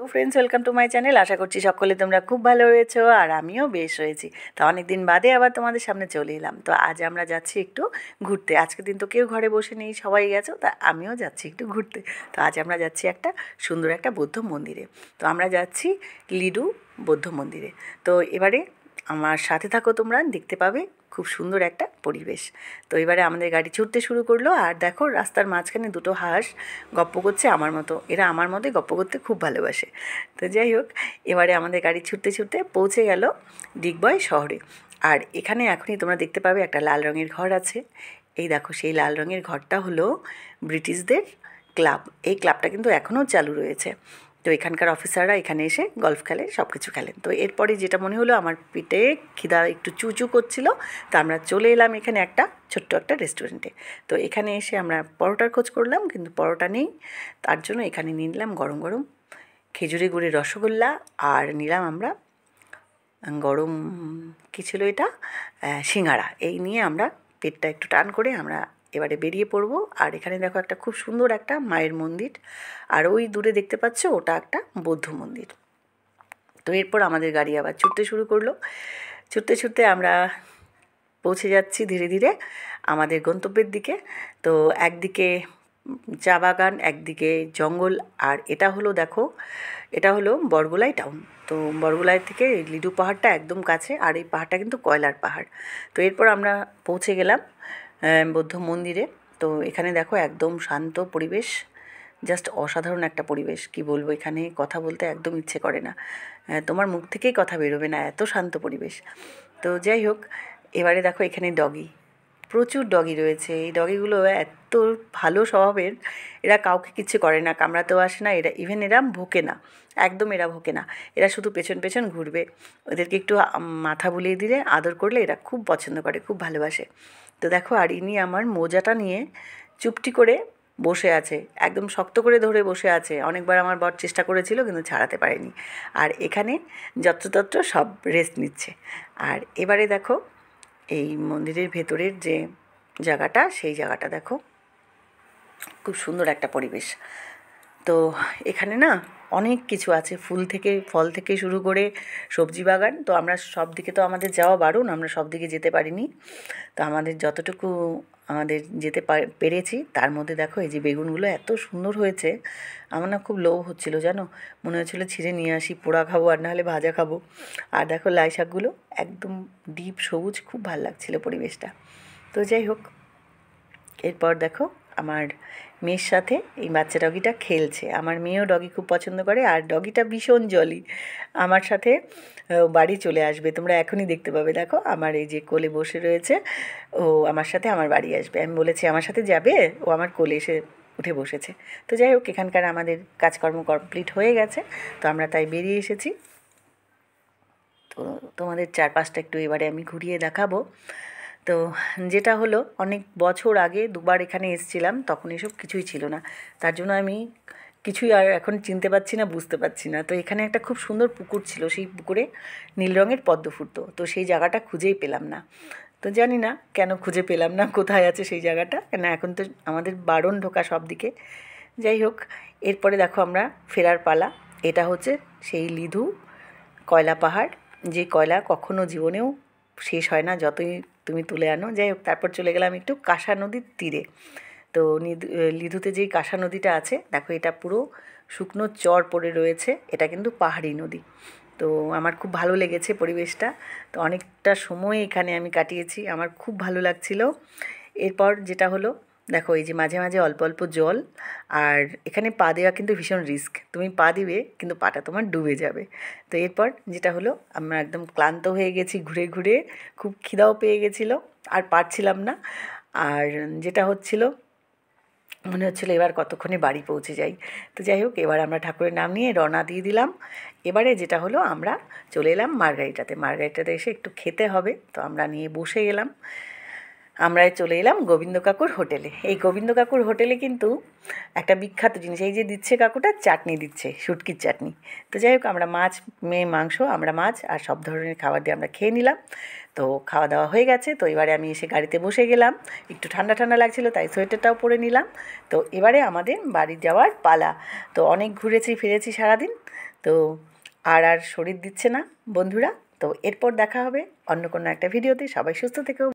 Hello friends, welcome to my channel. আশা করছি সকলে তোমরা খুব ভালো রয়েছো আর আমিও বেশ রয়েছি। তো অনেক দিন বাদে আবার তোমাদের সামনে চলে এলাম। তো আজ আমরা যাচ্ছি একটু ঘুরতে। আজকে দিন তো কেউ ঘরে বসে নেই, সবাই গেছো, তা আমিও যাচ্ছি একটু ঘুরতে। তো আজ আমরা যাচ্ছি একটা সুন্দর একটা বৌদ্ধ মন্দিরে। তো আমরা যাচ্ছি লিডু বৌদ্ধ মন্দিরে। তো এবারে আমার সাথে থাকো, তোমরা দেখতে পাবে খুব সুন্দর একটা পরিবেশ। তো এবারে আমাদের গাড়ি ছুটতে শুরু করলো, আর দেখো রাস্তার মাঝখানে দুটো হাঁস গপ্প করছে আমার মতো। এরা আমার মতোই গপ্প করতে খুব ভালোবাসে। তো যাই হোক, এবারে আমাদের গাড়ি ছুটতে ছুটতে পৌঁছে গেল দিগবয় শহরে। আর এখানে এখনই তোমরা দেখতে পাবে একটা লাল রঙের ঘর আছে। এই দেখো, সেই লাল রঙের ঘরটা হলো ব্রিটিশদের ক্লাব। এই ক্লাবটা কিন্তু এখনও চালু রয়েছে। তো এখানকার অফিসাররা এখানে এসে গলফ খেলে, সব কিছু খেলেন। তো এরপরে যেটা মনে হলো, আমার পেটে খিদা একটু চুচু করছিল, তো আমরা চলে এলাম এখানে একটা ছোট্ট একটা রেস্টুরেন্টে। তো এখানে এসে আমরা পরোটার খোঁজ করলাম, কিন্তু পরোটা নেই। তার জন্য এখানে নিয়ে নিলাম গরম গরম খেজুরি গুড়ের রসগোল্লা, আর নিলাম আমরা গরম কী ছিল এটা, সিঙ্গাড়া। এই নিয়ে আমরা পেটটা একটু টান করে আমরা এবারে বেরিয়ে পড়বো। আর এখানে দেখো একটা খুব সুন্দর একটা মায়ের মন্দির, আর ওই দূরে দেখতে পাচ্ছ ওটা একটা বৌদ্ধ মন্দির। তো এরপর আমাদের গাড়ি আবার ছুটতে শুরু করলো। ছুটতে ছুটতে আমরা পৌঁছে যাচ্ছি ধীরে ধীরে আমাদের গন্তব্যের দিকে। তো একদিকে চা বাগান, একদিকে জঙ্গল, আর এটা হলো দেখো, এটা হলো বড়গোলাই টাউন। তো বড়গোলাই থেকে লিডু পাহাড়টা একদম কাছে, আর এই পাহাড়টা কিন্তু কয়লার পাহাড়। তো এরপর আমরা পৌঁছে গেলাম বৌদ্ধ মন্দিরে। তো এখানে দেখো একদম শান্ত পরিবেশ, জাস্ট অসাধারণ একটা পরিবেশ। কি বলবো, এখানে কথা বলতে একদম ইচ্ছে করে না, তোমার মুখ থেকেই কথা বেরোবে না, এত শান্ত পরিবেশ। তো যাই হোক, এবারে দেখো এখানে ডগি, প্রচুর ডগি রয়েছে। এই ডগিগুলো এত ভালো স্বভাবের, এরা কাউকে কিচ্ছু করে না, কামড়াতেও আসে না, এরা ইভেন এরা ভোকে না, একদম এরা ভোকে না। এরা শুধু পেছন পেছন ঘুরবে। ওদেরকে একটু মাথা বুলিয়ে দিলে, আদর করলে এরা খুব পছন্দ করে, খুব ভালোবাসে। তো দেখো, আর ইনি আমার মোজাটা নিয়ে চুপটি করে বসে আছে, একদম শক্ত করে ধরে বসে আছে। অনেকবার আমার বর চেষ্টা করেছিল, কিন্তু ছাড়াতে পারেনি। আর এখানে যত্রতত্র সব রেস্ট নিচ্ছে। আর এবারে দেখো এই মন্দিরের ভেতরের যে জায়গাটা, সেই জায়গাটা দেখো, খুব সুন্দর একটা পরিবেশ। তো এখানে না অনেক কিছু আছে, ফুল থেকে ফল থেকে শুরু করে সবজি বাগান। তো আমরা সব দিকে তো আমাদের যাওয়া বারণ, আমরা সব দিকে যেতে পারিনি। তো আমাদের যতটুকু আমাদের যেতে পেরেছি, তার মধ্যে দেখো এই যে বেগুনগুলো এত সুন্দর হয়েছে, আমার না খুব লোভ হচ্ছিল, জানো, মনে হচ্ছিলো ছিঁড়ে নিয়ে আসি, পোড়া খাবো আর নাহলে ভাজা খাবো। আর দেখো লাই শাকগুলো একদম ডিপ সবুজ, খুব ভালো লাগছিলো পরিবেশটা। তো যাই হোক, এরপর দেখো আমার মেয়ের সাথে এই বাচ্চা ডগিটা খেলছে। আমার মেয়েও ডগি খুব পছন্দ করে, আর ডগিটা ভীষণ জলি। আমার সাথে বাড়ি চলে আসবে, তোমরা এখনই দেখতে পাবে। দেখো আমার এই যে কোলে বসে রয়েছে, ও আমার সাথে আমার বাড়ি আসবে। আমি বলেছি আমার সাথে যাবে, ও আমার কোলে এসে উঠে বসেছে। তো যাই হোক, এখানকার আমাদের কাজকর্ম কমপ্লিট হয়ে গেছে, তো আমরা তাই বেরিয়ে এসেছি। তো তোমাদের চারপাশটা একটু এবারে আমি ঘুরিয়ে দেখাবো। তো যেটা হলো, অনেক বছর আগে দুবার এখানে এসেছিলাম, তখন এসব কিছুই ছিল না। তার জন্য আমি কিছুই আর এখন চিনতে পারছি না, বুঝতে পারছি না। তো এখানে একটা খুব সুন্দর পুকুর ছিল, সেই পুকুরে নীল রঙের পদ্ম ফুটতো। তো সেই জায়গাটা খুঁজেই পেলাম না। তো জানি না কেন খুঁজে পেলাম না, কোথায় আছে সেই জায়গাটা, কেন এখন তো আমাদের বারণ ঢোকা সব দিকে। যাই হোক, এরপরে দেখো আমরা ফেরার পালা। এটা হচ্ছে সেই লিধু কয়লা পাহাড়, যে কয়লা কখনো জীবনেও শেষ হয় না, যতই তুমি তুলে আনো। যাই হোক, তারপর চলে গেলাম একটু কাঁসা নদীর তীরে। তো লিধুতে যেই কাঁসা নদীটা আছে, দেখো এটা পুরো শুকনো চর পড়ে রয়েছে, এটা কিন্তু পাহাড়ি নদী। তো আমার খুব ভালো লেগেছে পরিবেশটা। তো অনেকটা সময় এখানে আমি কাটিয়েছি, আমার খুব ভালো লাগছিল। এরপর যেটা হলো, দেখো এই যে মাঝে মাঝে অল্প অল্প জল, আর এখানে পা দেওয়া কিন্তু ভীষণ রিস্ক, তুমি পা দিবে কিন্তু পাটা তোমার ডুবে যাবে। তো এরপর যেটা হলো, আমরা একদম ক্লান্ত হয়ে গেছি ঘুরে ঘুরে, খুব খিদাও পেয়ে গেছিলো, আর পারছিলাম না। আর যেটা হচ্ছিল, মনে হচ্ছিলো এবার কতক্ষণে বাড়ি পৌঁছে যাই। তো যাই হোক, এবার আমরা ঠাকুরের নাম নিয়ে রওনা দিয়ে দিলাম। এবারে যেটা হলো, আমরা চলে এলাম মার্গারিটাতে। মার্গারিটাতে এসে একটু খেতে হবে, তো আমরা নিয়ে বসে গেলাম। আমরা চলে এলাম গোবিন্দ কাকুর হোটেলে। এই গোবিন্দ কাকুর হোটেলে কিন্তু একটা বিখ্যাত জিনিস, এই যে দিচ্ছে কাকুটা, চাটনি দিচ্ছে, শুটকির চাটনি। তো যাই হোক, আমরা মাছ, মেয়ে মাংস, আমরা মাছ আর সব ধরনের খাবার দিয়ে আমরা খেয়ে নিলাম। তো খাওয়া দাওয়া হয়ে গেছে। তো এবারে আমি এসে গাড়িতে বসে গেলাম, একটু ঠান্ডা ঠান্ডা লাগছিলো, তাই সোয়েটারটাও পরে নিলাম। তো এবারে আমাদের বাড়ি যাওয়ার পালা। তো অনেক ঘুরেছি ফিরেছি সারাদিন, তো আর শরীর দিচ্ছে না বন্ধুরা। তো এরপর দেখা হবে অন্য কোনো একটা ভিডিওতে। সবাই সুস্থ থেকো।